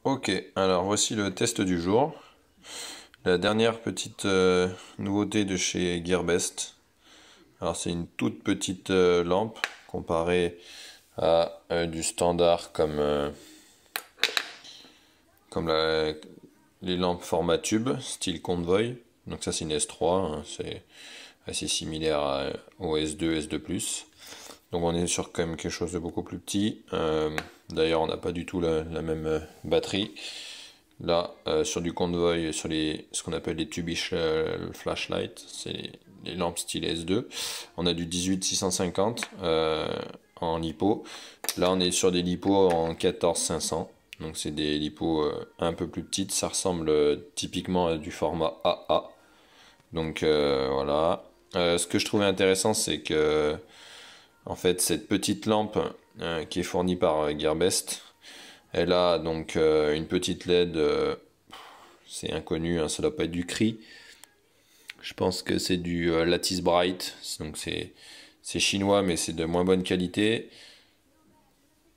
Ok, alors voici le test du jour. La dernière petite nouveauté de chez Gearbest. Alors c'est une toute petite lampe comparée à du standard comme les lampes format tube, style Convoy. Donc ça c'est une S3, hein, c'est assez similaire au S2, S2+. Donc on est sur quand même quelque chose de beaucoup plus petit. D'ailleurs on n'a pas du tout la même batterie. Là, sur du Convoy, sur ce qu'on appelle les Tubish flashlight, c'est les lampes style S2. On a du 18650 en lipo. Là, on est sur des lipos en 14500. Donc, c'est des lipos un peu plus petites. Ça ressemble typiquement à du format AA. Donc, voilà. Ce que je trouvais intéressant, c'est que, en fait, cette petite lampe qui est fournie par Gearbest, elle a donc une petite LED, c'est inconnu, hein, ça doit pas être du Cree. Je pense que c'est du Lattice Bright, donc c'est chinois mais c'est de moins bonne qualité.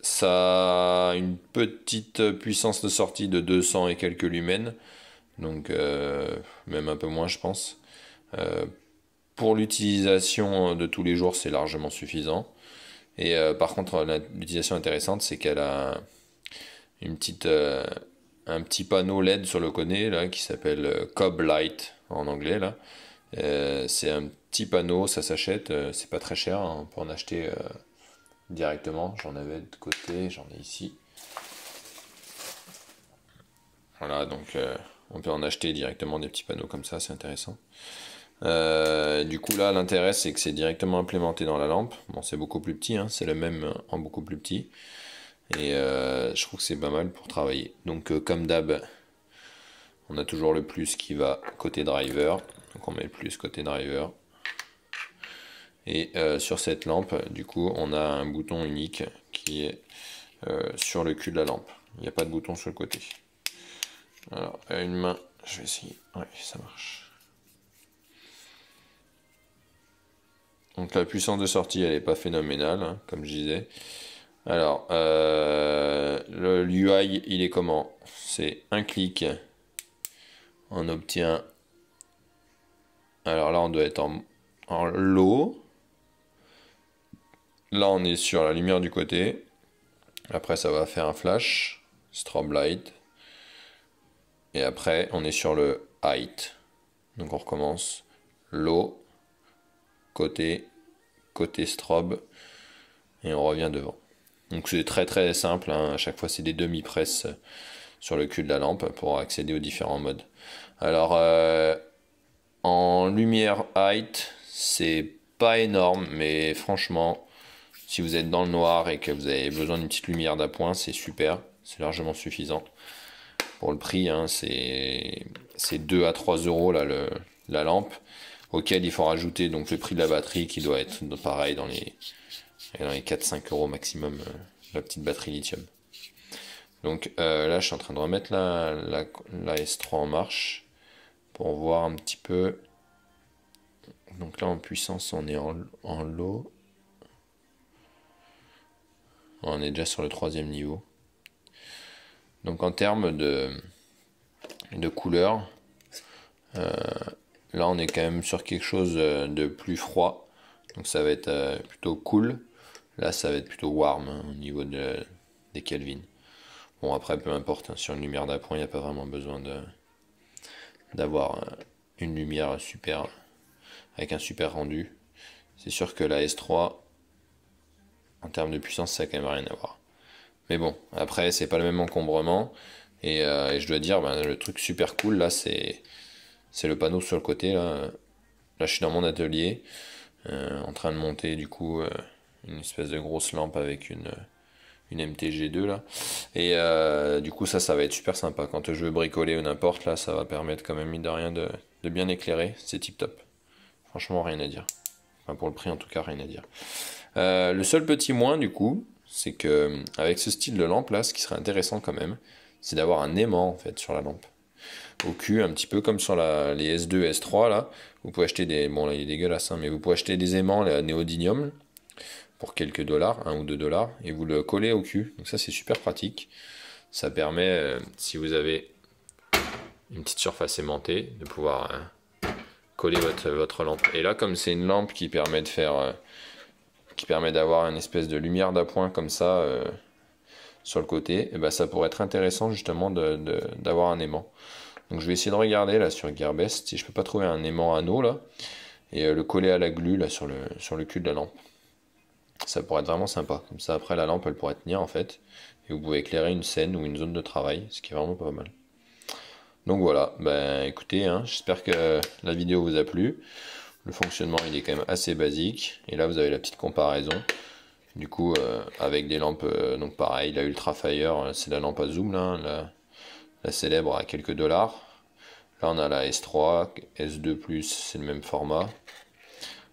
Ça a une petite puissance de sortie de 200 et quelques lumens, donc même un peu moins je pense. Euh, pour l'utilisation de tous les jours c'est largement suffisant. Et par contre l'utilisation intéressante c'est qu'elle a un petit panneau LED sur le côté là qui s'appelle Cob Light en anglais là. C'est un petit panneau, ça s'achète, c'est pas très cher, hein, on peut en acheter directement. J'en avais de côté, j'en ai ici. Voilà, donc on peut en acheter directement des petits panneaux comme ça, c'est intéressant. Du coup là l'intérêt c'est que c'est directement implémenté dans la lampe. Bon c'est beaucoup plus petit, hein, c'est le même en beaucoup plus petit. Et je trouve que c'est pas mal pour travailler. Donc comme d'hab, on a toujours le plus qui va côté driver. Donc on met le plus côté driver. Et sur cette lampe, du coup, on a un bouton unique qui est sur le cul de la lampe. Il n'y a pas de bouton sur le côté. Alors, à une main, je vais essayer. Ouais, ça marche. Donc la puissance de sortie, elle n'est pas phénoménale, hein, comme je disais. Alors, l'UI, il est comment? C'est un clic. On obtient. Alors là, on doit être en low. Là, on est sur la lumière du côté. Après, ça va faire un flash, strobe light. Et après, on est sur le height. Donc, on recommence. Low, côté, côté strobe. Et on revient devant. Donc, c'est très très simple, hein. À chaque fois, c'est des demi-presses sur le cul de la lampe pour accéder aux différents modes. Alors, en lumière height, c'est pas énorme, mais franchement, si vous êtes dans le noir et que vous avez besoin d'une petite lumière d'appoint, c'est super, c'est largement suffisant. Pour le prix, hein, c'est 2 à 3 euros là, la lampe, auquel il faut rajouter donc le prix de la batterie qui doit être pareil dans les 4-5 euros maximum, la petite batterie lithium. Donc là, je suis en train de remettre la S3 en marche pour voir un petit peu. Donc là, en puissance, on est en low. On est déjà sur le 3e niveau. Donc en termes de couleur, là on est quand même sur quelque chose de plus froid. Donc ça va être plutôt cool. Là ça va être plutôt warm, hein, au niveau des Kelvin. Bon après peu importe, hein, sur une lumière d'appoint il n'y a pas vraiment besoin d'avoir une lumière super avec un super rendu. C'est sûr que la S3 en termes de puissance ça n'a quand même rien à voir. Mais bon, après, c'est pas le même encombrement. Et je dois dire, ben, le truc super cool, là, c'est le panneau sur le côté. Là, je suis dans mon atelier, en train de monter, du coup, une espèce de grosse lampe avec une MTG2, là. Et du coup, ça va être super sympa. Quand je veux bricoler ou n'importe, là, ça va permettre quand même, mine de rien, de bien éclairer. C'est tip top. Franchement, rien à dire. Enfin, pour le prix, en tout cas, rien à dire. Le seul petit moins, du coup, c'est que avec ce style de lampe là, ce qui serait intéressant quand même, c'est d'avoir un aimant en fait sur la lampe. Au cul, un petit peu comme sur les S2, S3 là, vous pouvez acheter des. Bon là il est dégueulasse, hein, mais vous pouvez acheter des aimants, la néodymium, pour quelques dollars, 1 ou 2 dollars, et vous le collez au cul. Donc ça c'est super pratique. Ça permet, si vous avez une petite surface aimantée, de pouvoir coller votre lampe. Et là, comme c'est une lampe qui permet de faire, qui permet d'avoir une espèce de lumière d'appoint comme ça sur le côté, et ben ça pourrait être intéressant justement d'avoir un aimant. Donc je vais essayer de regarder là sur Gearbest si je peux pas trouver un aimant anneau là et le coller à la glu là sur le cul de la lampe. Ça pourrait être vraiment sympa. Comme ça après la lampe elle pourrait tenir en fait et vous pouvez éclairer une scène ou une zone de travail, ce qui est vraiment pas mal. Donc voilà, ben écoutez, hein, j'espère que la vidéo vous a plu. Le fonctionnement il est quand même assez basique et là vous avez la petite comparaison. Du coup avec des lampes, donc pareil, la Ultra Fire, c'est la lampe à zoom là, la célèbre à quelques dollars. Là on a la S3, S2+, c'est le même format.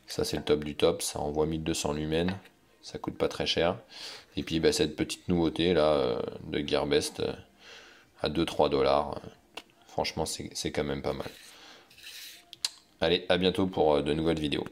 Ça c'est le top du top, ça envoie 1200 lumens, ça coûte pas très cher. Et puis bah, cette petite nouveauté là de Gearbest à 2-3 dollars. Franchement c'est quand même pas mal. Allez, à bientôt pour de nouvelles vidéos.